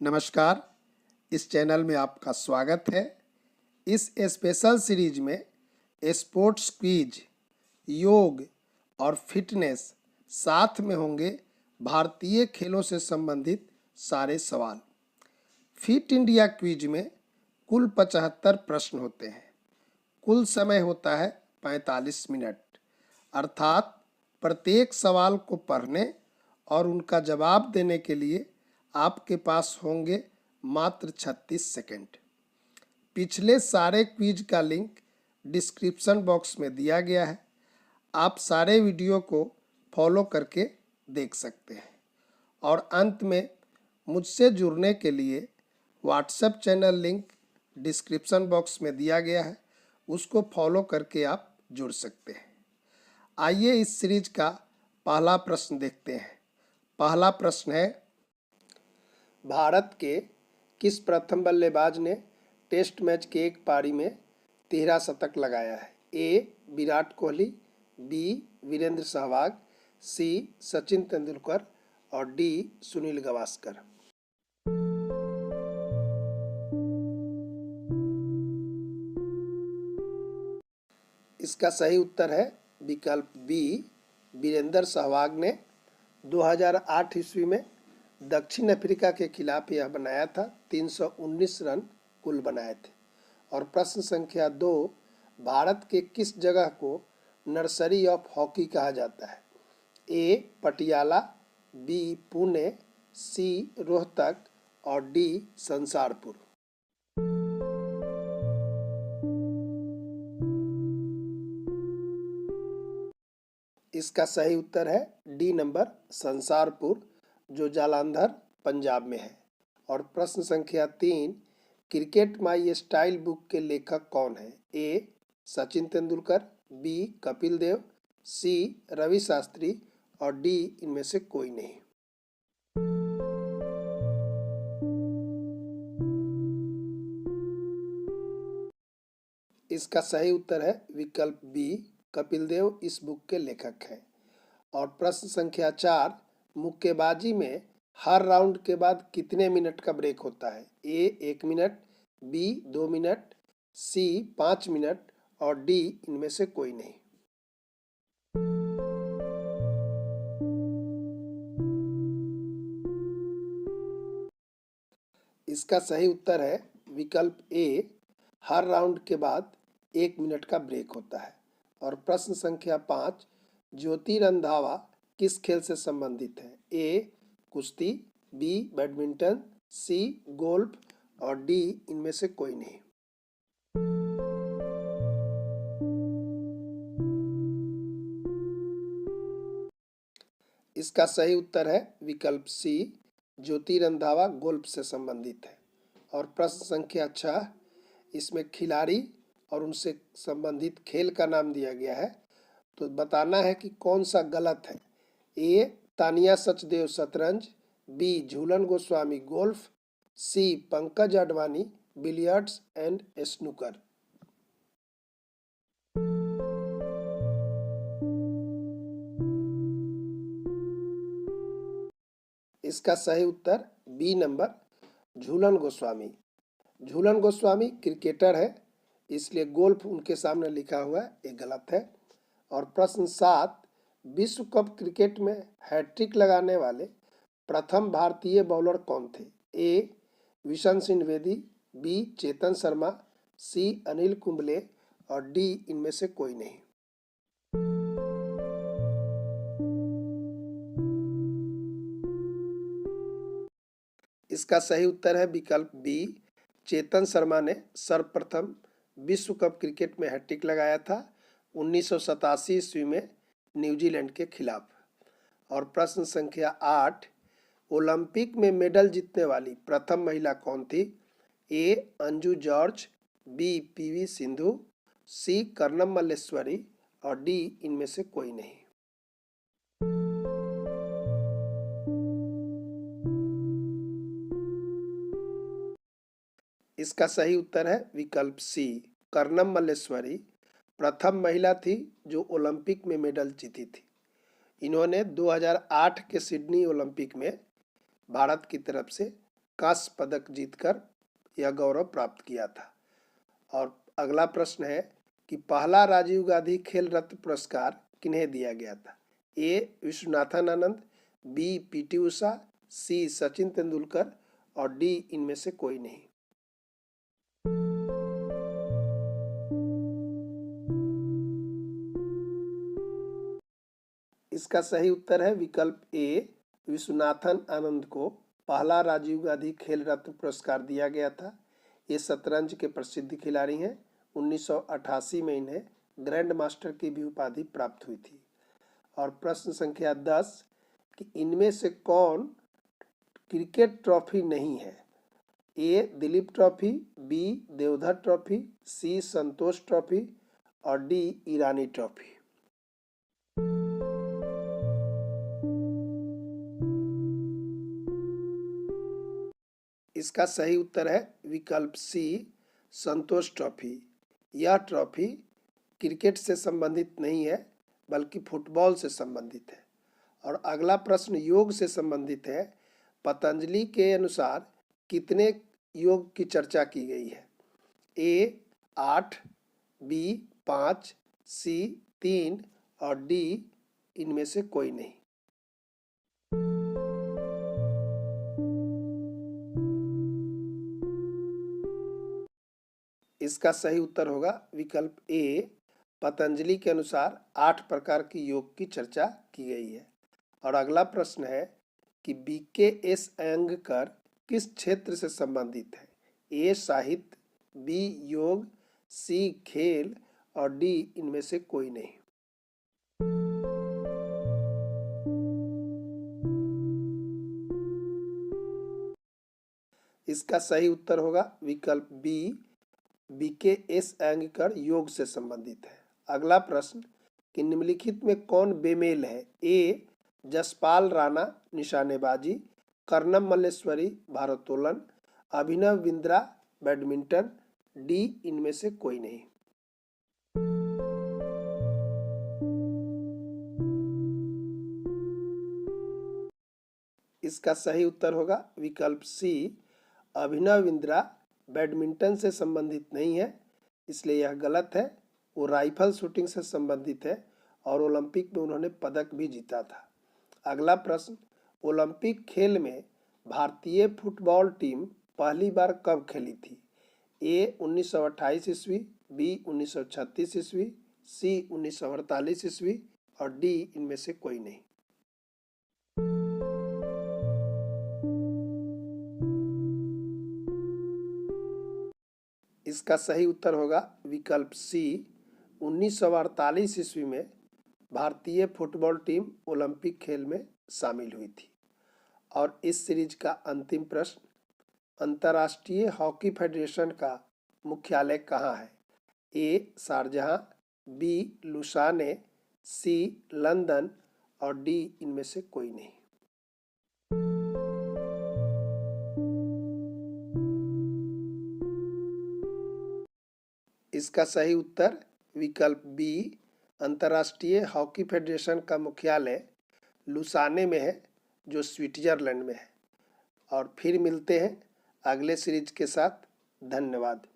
नमस्कार। इस चैनल में आपका स्वागत है। इस स्पेशल सीरीज में स्पोर्ट्स क्विज, योग और फिटनेस साथ में होंगे। भारतीय खेलों से संबंधित सारे सवाल। फिट इंडिया क्विज में कुल 75 प्रश्न होते हैं। कुल समय होता है 45 मिनट, अर्थात प्रत्येक सवाल को पढ़ने और उनका जवाब देने के लिए आपके पास होंगे मात्र 36 सेकंड। पिछले सारे क्विज का लिंक डिस्क्रिप्शन बॉक्स में दिया गया है। आप सारे वीडियो को फॉलो करके देख सकते हैं। और अंत में मुझसे जुड़ने के लिए WhatsApp channel link description box में दिया गया है, उसको फॉलो करके आप जुड़ सकते हैं। आइए इस सीरीज का पहला प्रश्न देखते हैं। पहला प्रश्न है, भारत के किस प्रथम बल्लेबाज ने टेस्ट मैच के एक पारी में 13 शतक लगाया है? ए. विराट कोहली, बी. वीरेंद्र सहवाग, सी. सचिन तेंदुलकर और डी. सुनील गावस्कर। इसका सही उत्तर है विकल्प बी, वीरेंद्र सहवाग ने 2008 ईस्वी में दक्षिण अफ्रीका के खिलाफ यह बनाया था। 319 रन कुल बनाए थे। और प्रश्न संख्या 2, भारत के किस जगह को नर्सरी ऑफ हॉकी कहा जाता है? ए. पटियाला, बी. पुणे, सी. रोहतक और डी. संसारपुर। इसका सही उत्तर है डी नंबर, संसारपुर, जो जालंधर पंजाब में है। और प्रश्न संख्या 3, क्रिकेट माई स्टाइल बुक के लेखक कौन है? ए. सचिन तेंदुलकर, बी. कपिल देव, सी. रवि शास्त्री और डी. इनमें से कोई नहीं। इसका सही उत्तर है विकल्प बी, कपिल देव इस बुक के लेखक हैं। और प्रश्न संख्या 4, मुक्केबाजी में हर राउंड के बाद कितने मिनट का ब्रेक होता है? ए. 1 मिनट, बी. 2 मिनट, सी. 5 मिनट और डी. इनमें से कोई नहीं। इसका सही उत्तर है विकल्प ए, हर राउंड के बाद 1 मिनट का ब्रेक होता है। और प्रश्न संख्या 5, ज्योति रंधावा किस खेल से संबंधित है? ए. कुश्ती, बी. बैडमिंटन, सी. गोल्फ और डी. इनमें से कोई नहीं। इसका सही उत्तर है विकल्प सी, ज्योति रंधावा गोल्फ से संबंधित है। और प्रश्न संख्या 6, इसमें खिलाड़ी और उनसे संबंधित खेल का नाम दिया गया है, तो बताना है कि कौन सा गलत है। ए. तानिया सचदेव शतरंज, B. Jhulan Goswami golf, C. Pankaj Advani billiards and snooker. इसका सही उत्तर B number, Jhulan Goswami. Jhulan Goswami cricketer है, इसलिए गोल्फ उनके सामने लिखा हुआ है, ये गलत है। और प्रश्न 7, विश्व कप क्रिकेट में हैट्रिक लगाने वाले प्रथम भारतीय बॉलर कौन थे? A. Vishan Singh Dwivedi, B. Chetan Sharma, C. Anil Kumble और डी. इनमें से कोई नहीं। इसका सही उत्तर है विकल्प बी, चेतन शर्मा ने सर्वप्रथम विश्व कप क्रिकेट में हैट्रिक लगाया था 1987 ईस्वी में न्यूजीलैंड के खिलाफ। और प्रश्न संख्या 8, ओलंपिक में मेडल जीतने वाली प्रथम महिला कौन थी? A. Anju George, B. P V. Sindhu, C. Karnam Malleswari और डी. इनमें से कोई नहीं। इसका सही उत्तर है विकल्प सी, कर्णम मल्लेश्वरी प्रथम महिला थी जो ओलंपिक में मेडल जीती थी। इन्होंने 2008 के सिडनी ओलंपिक में भारत की तरफ से कांस्य पदक जीतकर यह गौरव प्राप्त किया था। और अगला प्रश्न है कि पहला राजीव गांधी खेल रत्न पुरस्कार किन्हें दिया गया था? ए विश्वनाथन आनंद, बी पीटी उषा, सी सचिन तेंदुलकर और डी इनमें से कोई नहीं। इसका सही उत्तर है विकल्प ए, विश्वनाथन आनंद को पहला राजीव गांधी खेल रत्न पुरस्कार दिया गया था। ये शतरंज के प्रसिद्ध खिलाड़ी हैं। 1988 में इन्हें ग्रैंड मास्टर की भी उपाधि प्राप्त हुई थी। और प्रश्न संख्या 10 कि इनमें से कौन क्रिकेट ट्रॉफी नहीं है? A Dilip trophy, B Deodhar trophy, C Santosh trophy और डी ईरानी ट्रॉफी। इसका सही उत्तर है विकल्प सी, संतोष ट्रॉफी। यह ट्रॉफी क्रिकेट से संबंधित नहीं है बल्कि फुटबॉल से संबंधित है। और अगला प्रश्न योग से संबंधित है। पतंजलि के अनुसार कितने योग की चर्चा की गई है? ए 8, बी 5, सी 3 और डी इनमें से कोई नहीं। इसका सही उत्तर होगा विकल्प ए, पतंजलि के अनुसार 8 प्रकार की योग की चर्चा की गई है। और अगला प्रश्न है कि BKS अयंगकर किस क्षेत्र से संबंधित है? ए साहित्य, बी योग, सी खेल और डी इनमें से कोई नहीं। इसका सही उत्तर होगा विकल्प बी, BKS अयंगकर योग से संबंधित है। अगला प्रश्न कि निम्नलिखित में कौन बेमेल है? ए जसपाल राणा निशानेबाजी, कर्णम मल्लेश्वरी भारोत्तोलन, अभिनव बिंद्रा बैडमिंटन, डी इनमें से कोई नहीं। इसका सही उत्तर होगा विकल्प सी, अभिनव बिंद्रा बैडमिंटन से संबंधित नहीं है, इसलिए यह गलत है। वो राइफल शूटिंग से संबंधित है और ओलंपिक में उन्होंने पदक भी जीता था। अगला प्रश्न, ओलंपिक खेल में भारतीय फुटबॉल टीम पहली बार कब खेली थी? ए 1928 ईस्वी, बी 1936 ईस्वी, सी 1948 ईस्वी और डी इनमें से कोई नहीं। इसका सही उत्तर होगा विकल्प सी, 1948 ईस्वी में भारतीय फुटबॉल टीम ओलंपिक खेल में शामिल हुई थी। और इस सीरीज का अंतिम प्रश्न, अंतर्राष्ट्रीय हॉकी फेडरेशन का मुख्यालय कहाँ है? ए शारजहां, बी लुसाने, सी लंदन और डी इनमें से कोई नहीं। इसका सही उत्तर विकल्प बी, अंतर्राष्ट्रीय हॉकी फेडरेशन का मुख्यालय लुसाने में है, जो स्विट्जरलैंड में है। और फिर मिलते हैं अगले सीरीज के साथ। धन्यवाद।